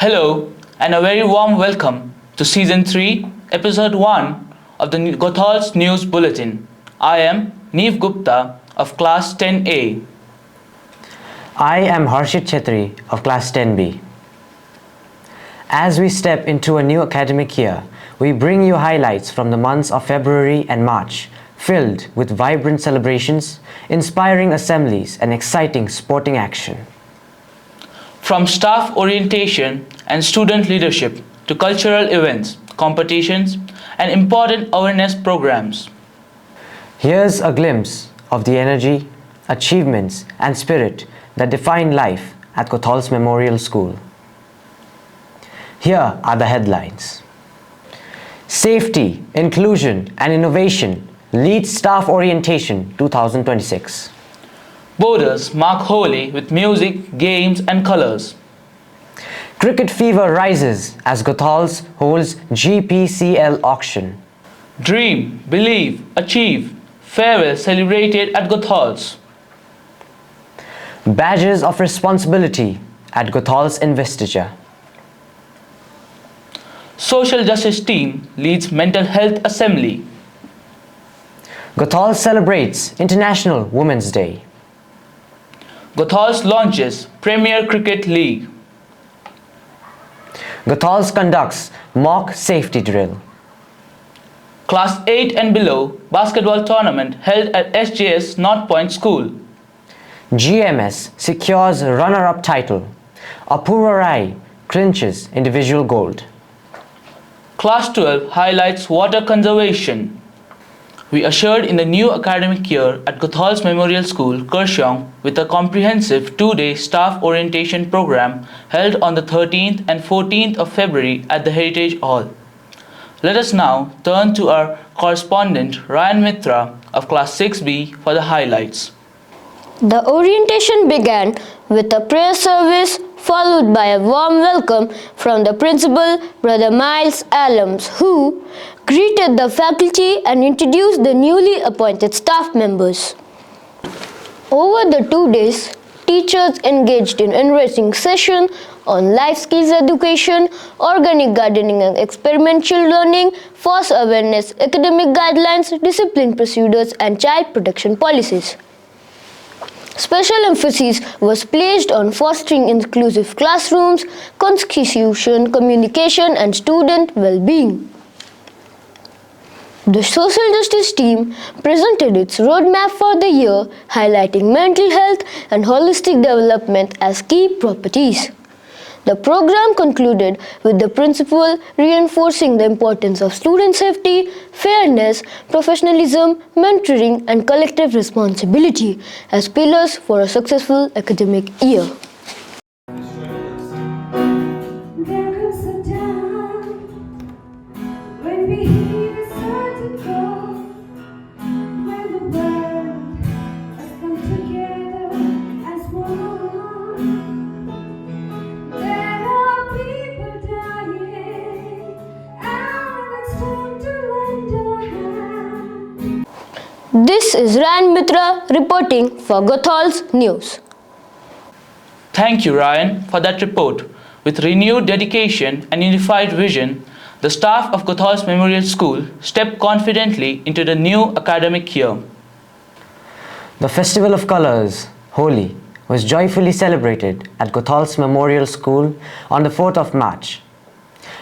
Hello and a very warm welcome to Season 3, Episode 1 of the Goethals News Bulletin. I am Neev Gupta of Class 10A. I am Harshit Chetri of Class 10B. As we step into a new academic year, we bring you highlights from the months of February and March, filled with vibrant celebrations, inspiring assemblies and exciting sporting action. From staff orientation and student leadership to cultural events, competitions, and important awareness programs. Here's a glimpse of the energy, achievements, and spirit that define life at Goethals Memorial School. Here are the headlines. Safety, Inclusion, and Innovation leads Staff Orientation 2026. Borders mark Holi with music, games, and colors. Cricket fever rises as Goethals holds GPCL auction. Dream, believe, achieve, farewell celebrated at Goethals. Badges of responsibility at Goethals investiture. Social justice team leads mental health assembly. Goethals celebrates International Women's Day. Goethals launches Premier Cricket League. Goethals conducts mock safety drill. Class 8 and below basketball tournament held at SJS North Point School. GMS secures runner-up title. Apurva Rai clinches individual gold. Class 12 highlights water conservation. We ushered in the new academic year at Goethals Memorial School, Kurseong, with a comprehensive 2-day staff orientation program held on the 13th and 14th of February at the Heritage Hall. Let us now turn to our correspondent Ryan Mitra of Class 6B for the highlights. The orientation began with a prayer service followed by a warm welcome from the principal, Brother Miles Adams, who greeted the faculty and introduced the newly appointed staff members. Over the 2 days, teachers engaged in enriching sessions on life skills education, organic gardening and experiential learning, force awareness, academic guidelines, discipline procedures, and child protection policies. Special emphasis was placed on fostering inclusive classrooms, constitution, communication, and student well-being. The social justice team presented its roadmap for the year, highlighting mental health and holistic development as key properties. The program concluded with the principal reinforcing the importance of student safety, fairness, professionalism, mentoring, and collective responsibility as pillars for a successful academic year. This is Ryan Mitra reporting for Goethals News. Thank you, Ryan, for that report. With renewed dedication and unified vision, the staff of Goethals Memorial School stepped confidently into the new academic year. The Festival of Colors, Holi, was joyfully celebrated at Goethals Memorial School on the 4th of March.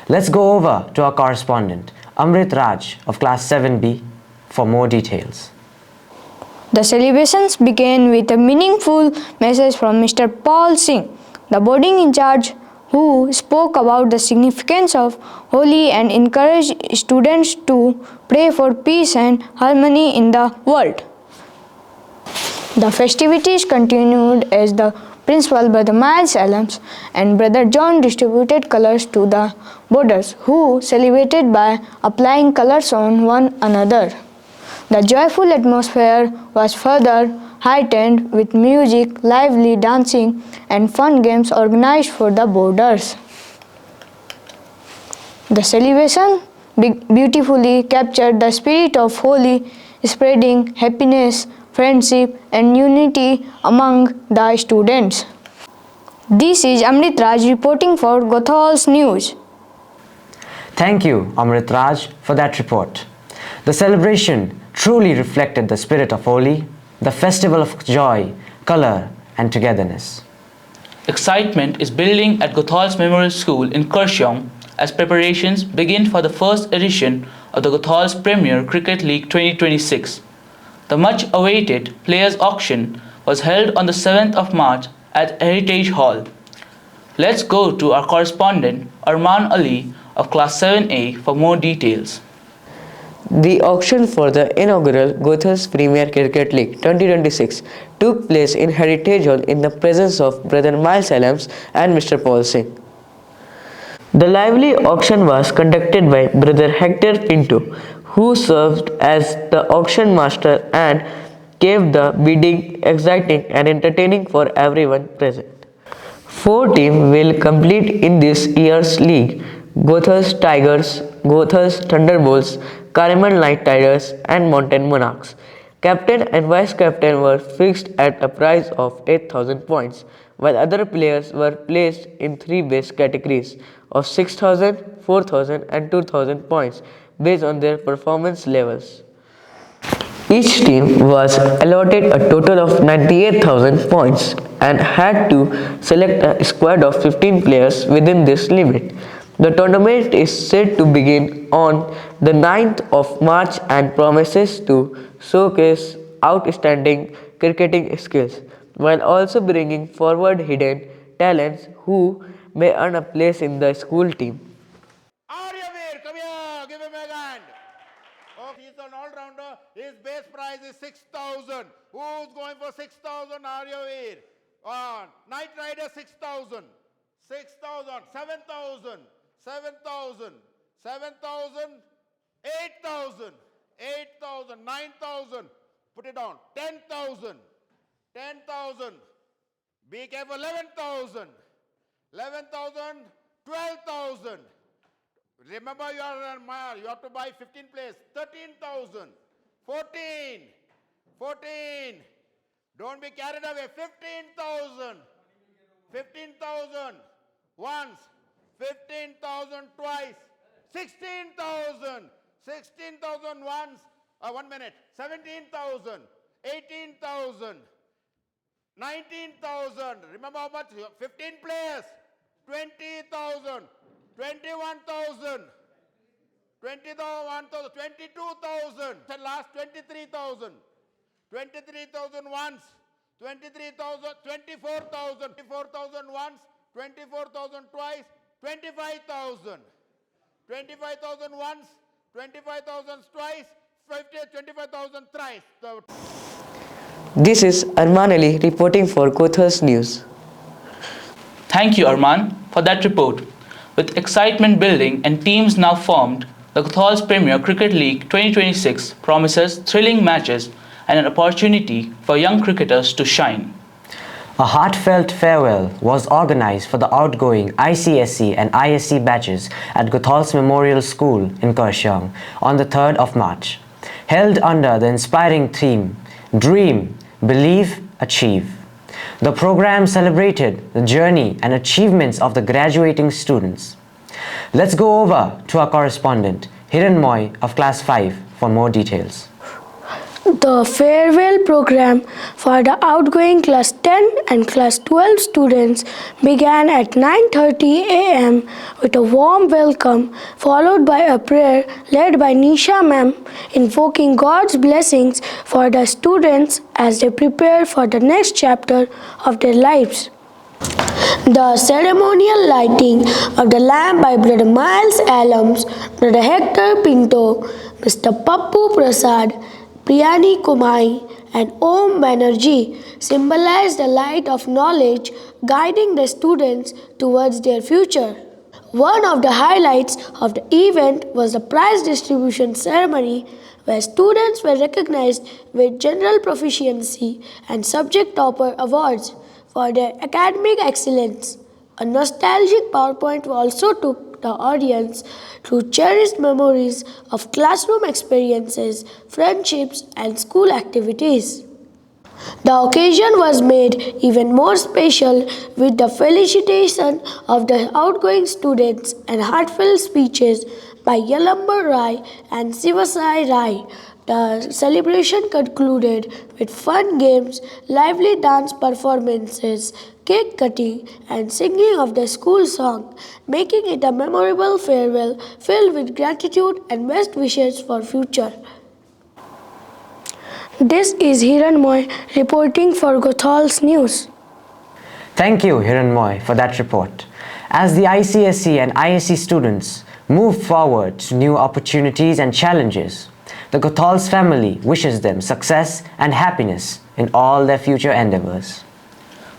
Let's go over to our correspondent, Amrit Raj of Class 7B, for more details. The celebrations began with a meaningful message from Mr. Paul Singh, the boarding in charge, who spoke about the significance of Holi and encouraged students to pray for peace and harmony in the world. The festivities continued as the principal, Brother Miles Adams, and Brother John distributed colors to the boarders, who celebrated by applying colors on one another. The joyful atmosphere was further heightened with music, lively dancing, and fun games organized for the boarders. The celebration beautifully captured the spirit of Holi, spreading happiness, friendship, and unity among the students. This is Amrit Raj reporting for Goethals News. Thank you, Amrit Raj, for that report. The celebration truly reflected the spirit of Holi, the festival of joy, color, and togetherness. Excitement is building at Goethals Memorial School in Kurseong as preparations begin for the first edition of the Goethals Premier Cricket League 2026. The much-awaited Players' Auction was held on the 7th of March at Heritage Hall. Let's go to our correspondent Arman Ali of Class 7A for more details. The auction for the inaugural Goethals Premier Cricket League 2026 took place in Heritage Hall in the presence of Brother Miles Adams and Mr. Paul Singh. The lively auction was conducted by Brother Hector Pinto, who served as the auction master and kept the bidding exciting and entertaining for everyone present. 4 teams will compete in this year's league: Goethals Tigers, Goethals Thunderbolts, Caraman Light Tigers, and Mountain Monarchs. Captain and vice captain were fixed at a price of 8,000 points, while other players were placed in 3 base categories of 6,000, 4,000, and 2,000 points based on their performance levels. Each team was allotted a total of 98,000 points and had to select a squad of 15 players within this limit. The tournament is set to begin on the 9th of March and promises to showcase outstanding cricketing skills while also bringing forward hidden talents who may earn a place in the school team. Aryavir, come here, give him a hand. Oh, he's an all-rounder. His base prize is 6,000. Who's going for 6,000? Aryavir. Knight Rider 6,000. 6,000. 7,000. 7,000. 7,000. 8,000. 8,000. 9,000. Put it down. 10,000. 10,000. Be careful. 11,000. 11,000. 12,000. Remember, you have to buy 15 place. 13,000. 14. 14. Don't be carried away. 15,000. 15,000 once. 15,000 twice. 16,000. 16,000 once. 1 minute. 17,000. 18,000. 19,000. Remember how much? 15 players. 20,000. 21,000. 21,000. 22,000. And last 23,000. 23,000 once. 23,000. 24,000. 24,000 once. 24,000 twice. 25,000. 25,000 once. 25,000 twice. 25,000 thrice. This is Arman Ali reporting for Goethals News. Thank you, Arman, for that report. With excitement building and teams now formed, the Goethals Premier Cricket League 2026 promises thrilling matches and an opportunity for young cricketers to shine. A heartfelt farewell was organized for the outgoing ICSE and ISC batches at Goethals Memorial School in Kurseong on the 3rd of March, held under the inspiring theme, Dream, Believe, Achieve. The program celebrated the journey and achievements of the graduating students. Let's go over to our correspondent, Hiran Moy of Class 5 for more details. The farewell program for the outgoing Class 10 and Class 12 students began at 9:30 a.m. with a warm welcome followed by a prayer led by Nisha ma'am invoking God's blessings for the students as they prepare for the next chapter of their lives. The ceremonial lighting of the lamp by Brother Miles Adams, Brother Hector Pinto, Mr. Pappu Prasad, Priyani Kumai and Om Banerjee symbolize the light of knowledge guiding the students towards their future. One of the highlights of the event was the prize distribution ceremony where students were recognized with general proficiency and subject topper awards for their academic excellence. A nostalgic PowerPoint also took the audience through cherished memories of classroom experiences, friendships, and school activities. The occasion was made even more special with the felicitation of the outgoing students and heartfelt speeches by Yalambar Rai and Sivasai Rai. The celebration concluded with fun games, lively dance performances, cake cutting, and singing of the school song, making it a memorable farewell filled with gratitude and best wishes for future. This is Hiranmoy reporting for Goethals News. Thank you, Hiranmoy, for that report. As the ICSE and ISC students move forward to new opportunities and challenges, the Goethals family wishes them success and happiness in all their future endeavors.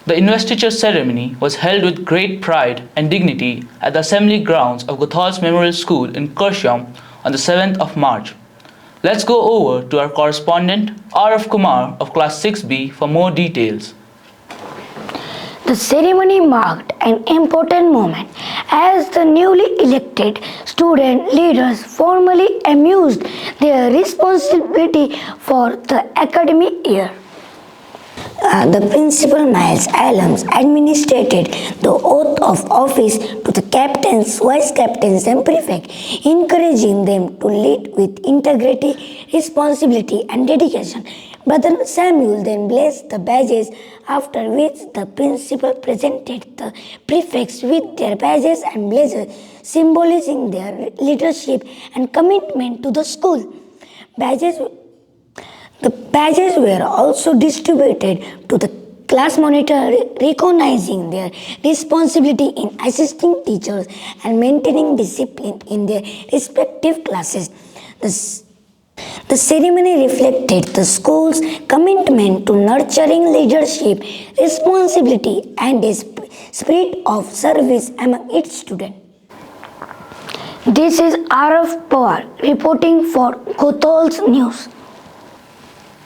The investiture ceremony was held with great pride and dignity at the assembly grounds of Goethals Memorial School in Kurseong on the 7th of March. Let's go over to our correspondent Araf Kumar of Class 6B for more details. The ceremony marked an important moment as the newly elected student leaders formally assumed their responsibility for the academic year. The principal Miles Alums administered the oath of office to the captains, vice captains and prefect, encouraging them to lead with integrity, responsibility and dedication. Brother Samuel then blessed the badges, after which the principal presented the prefects with their badges and blazers, symbolizing their leadership and commitment to the school. The badges were also distributed to the class monitor, recognizing their responsibility in assisting teachers and maintaining discipline in their respective classes. The ceremony reflected the school's commitment to nurturing leadership, responsibility, and a spirit of service among its students. This is Araf Pawar reporting for Goethals News.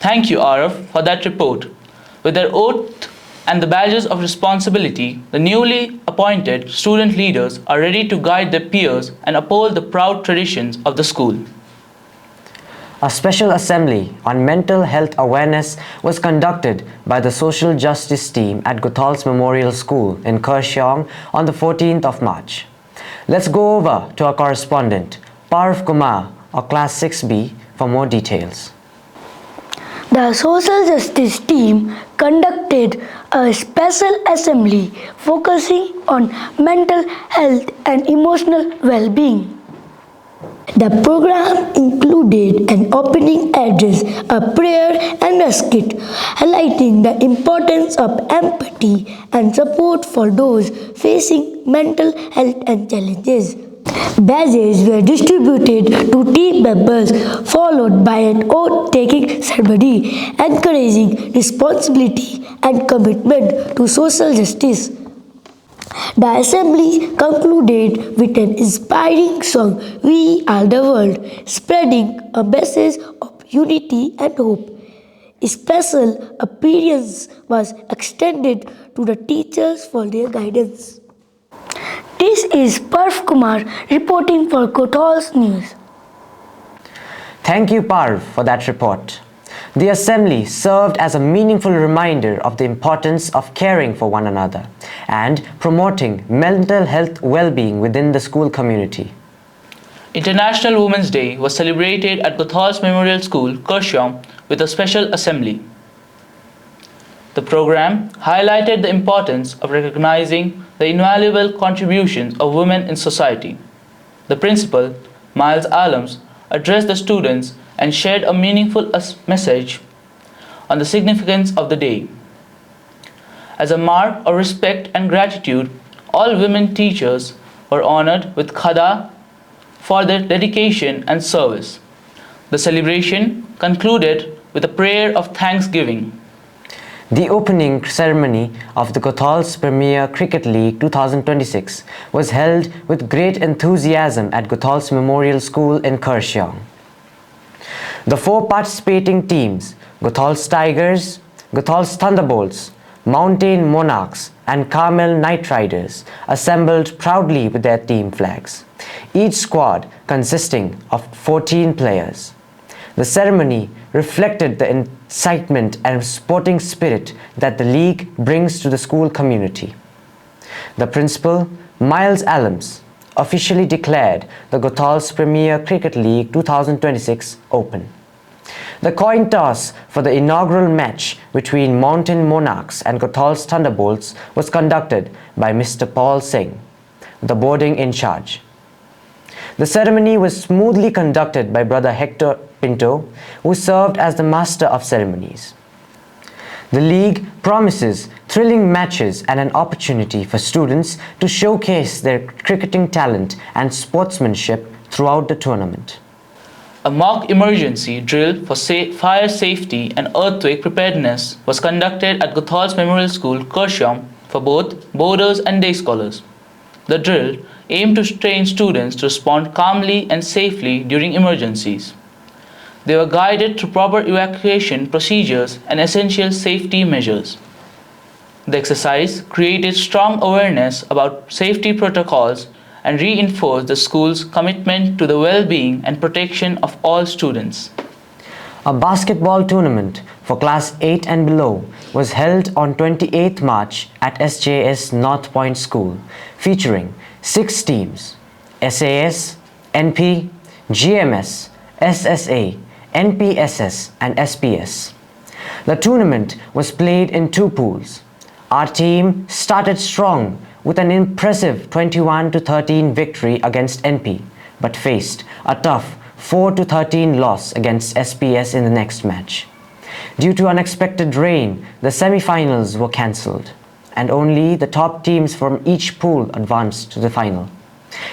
Thank you, Araf, for that report. With their oath and the badges of responsibility, the newly appointed student leaders are ready to guide their peers and uphold the proud traditions of the school. A special assembly on mental health awareness was conducted by the social justice team at Goethals Memorial School in Kurseong on the 14th of March. Let's go over to our correspondent, Parv Kumar of Class 6B for more details. The social justice team conducted a special assembly focusing on mental health and emotional well-being. The program included an opening address, a prayer and a skit, highlighting the importance of empathy and support for those facing mental health and challenges. Badges were distributed to team members, followed by an oath-taking ceremony, encouraging responsibility and commitment to social justice. The assembly concluded with an inspiring song, "We Are the World," spreading a message of unity and hope. A special appearance was extended to the teachers for their guidance. This is Parv Kumar reporting for Goethals News. Thank you, Parv, for that report. The assembly served as a meaningful reminder of the importance of caring for one another and promoting mental health well-being within the school community. International Women's Day was celebrated at Goethals Memorial School, Kurseong, with a special assembly. The program highlighted the importance of recognizing the invaluable contributions of women in society. The principal, Miles Alums, addressed the students and shared a meaningful message on the significance of the day. As a mark of respect and gratitude, all women teachers were honored with khada for their dedication and service. The celebration concluded with a prayer of thanksgiving. The opening ceremony of the Goethals Premier Cricket League 2026 was held with great enthusiasm at Goethals Memorial School in Kurseong. The four participating teams, Goethals Tigers, Goethals Thunderbolts, Mountain Monarchs and Carmel Knight Riders, assembled proudly with their team flags, each squad consisting of 14 players. The ceremony reflected the excitement and sporting spirit that the league brings to the school community. The principal, Miles Allams, officially declared the Goethals Premier Cricket League 2026 open. The coin toss for the inaugural match between Mountain Monarchs and Goethals Thunderbolts was conducted by Mr. Paul Singh, the boarding in charge. The ceremony was smoothly conducted by Brother Hector Pinto, who served as the master of ceremonies. The league promises thrilling matches and an opportunity for students to showcase their cricketing talent and sportsmanship throughout the tournament. A mock emergency drill for fire safety and earthquake preparedness was conducted at Goethals Memorial School, Kurseong, for both boarders and day scholars. The drill aimed to train students to respond calmly and safely during emergencies. They were guided through proper evacuation procedures and essential safety measures. The exercise created strong awareness about safety protocols and reinforced the school's commitment to the well-being and protection of all students. A basketball tournament for Class 8 and below was held on 28th March at SJS North Point School, featuring 6 teams: SAS, NP, GMS, SSA, NPSS and SPS. The tournament was played in 2 pools. Our team started strong with an impressive 21-13 victory against NP, but faced a tough 4-13 loss against SPS in the next match. Due to unexpected rain, the semi-finals were cancelled, and only the top teams from each pool advanced to the final,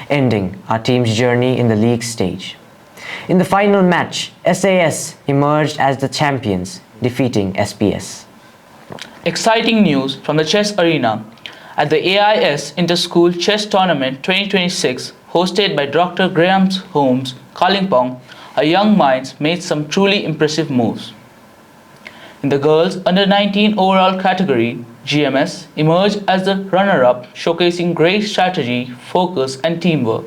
ending our team's journey in the league stage. In the final match, SAS emerged as the champions, defeating SPS. Exciting news from the chess arena. At the AIS Inter-School Chess Tournament 2026, hosted by Dr. Graham Holmes, Kalimpong, our young minds made some truly impressive moves. In the girls under-19 overall category, GMS emerged as the runner-up, showcasing great strategy, focus and teamwork.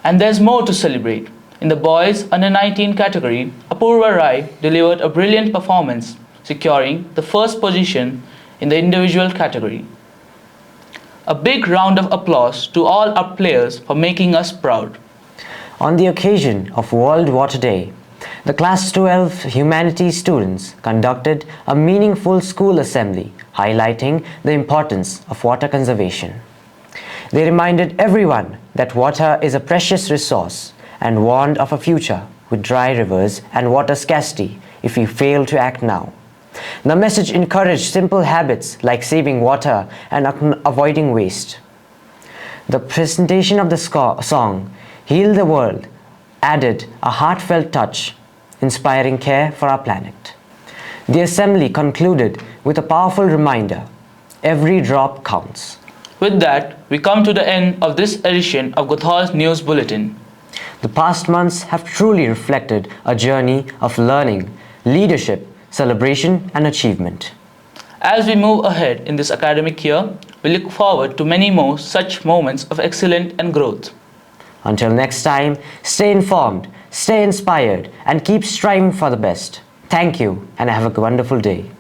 And there's more to celebrate. In the boys under-19 category, Apurva Rai delivered a brilliant performance, securing the first position in the individual category. A big round of applause to all our players for making us proud. On the occasion of World Water Day, the Class 12 Humanities students conducted a meaningful school assembly highlighting the importance of water conservation. They reminded everyone that water is a precious resource and warned of a future with dry rivers and water scarcity if we fail to act now. The message encouraged simple habits like saving water and avoiding waste. The presentation of the song, Heal the World, added a heartfelt touch, inspiring care for our planet. The assembly concluded with a powerful reminder: every drop counts. With that, we come to the end of this edition of Goethals News Bulletin. The past months have truly reflected a journey of learning, leadership, celebration and achievement. As we move ahead in this academic year, we look forward to many more such moments of excellence and growth. Until next time, stay informed, stay inspired and keep striving for the best. Thank you and have a wonderful day.